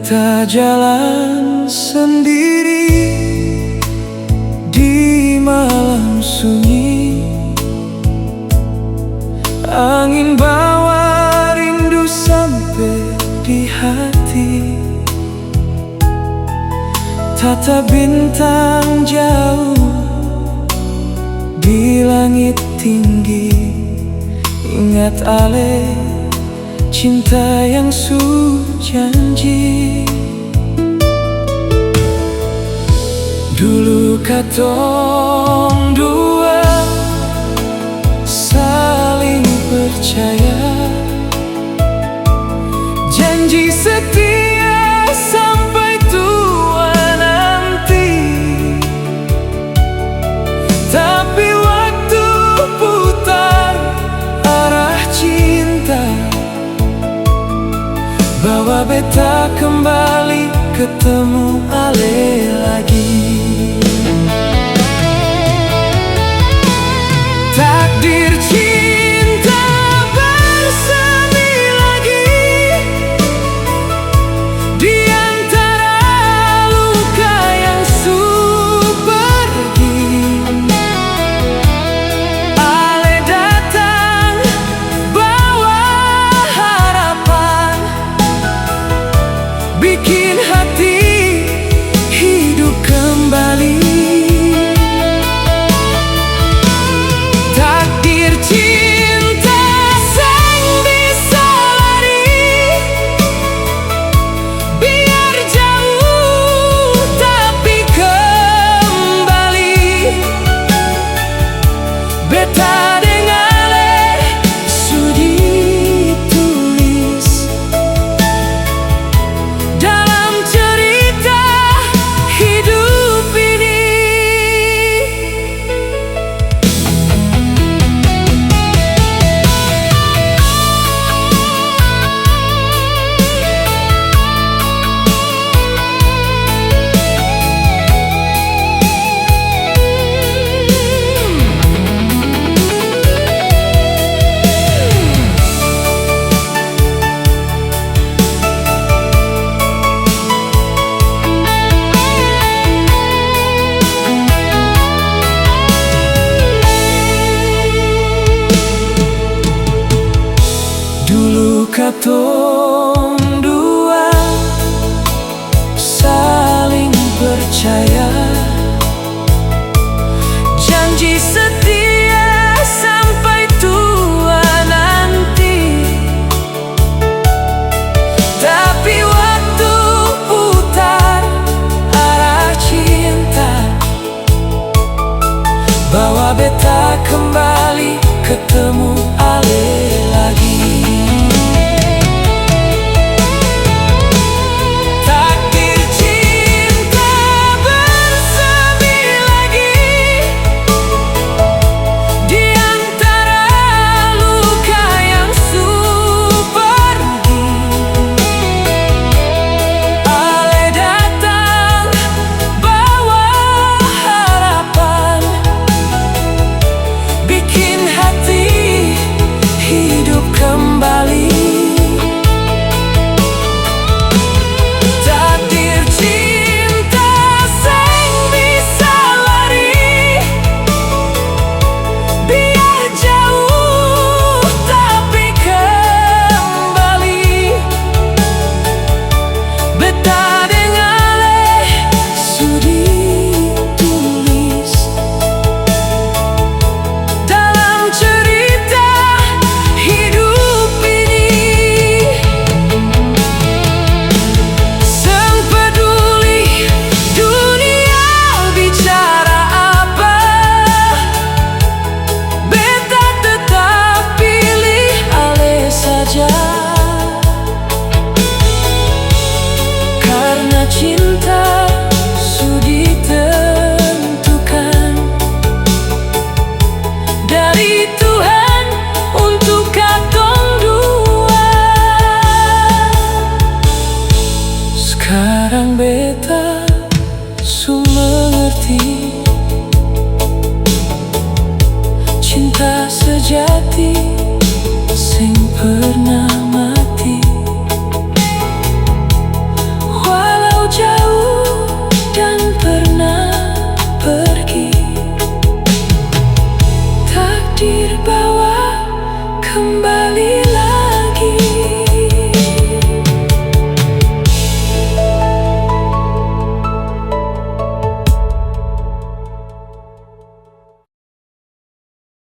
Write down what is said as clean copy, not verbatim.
Beta jalan sendiri di malam sunyi. Angin bawa rindu sampai di hati. Tata bintang jauh di langit tinggi. Ingat ale cinta yang su janji. Dulu katong dua saling percaya, janji setia sampai tua nanti. Tapi waktu putar arah cinta, bawa beta kembali ketemu ale lagi. Takdir cinta bersemi lagi di antara luka yang su pergi. Ale datang bawa harapan, bikin hati hidup kembali. Takdir cinta seng bisa lari, biar jauh tapi kembali. Beta deng ale sudi tulis dalam cerita hidup ini. Dulu katong dua saling percaya, janji setia sampai tua nanti. Tapi waktu putar arah cinta, bawa beta kembali ketemu ale lagi. Cinta sudah ditentukan dari Tuhan untuk katong dua. Sekarang beta su mengerti cinta sejati sing pernah mati. kembali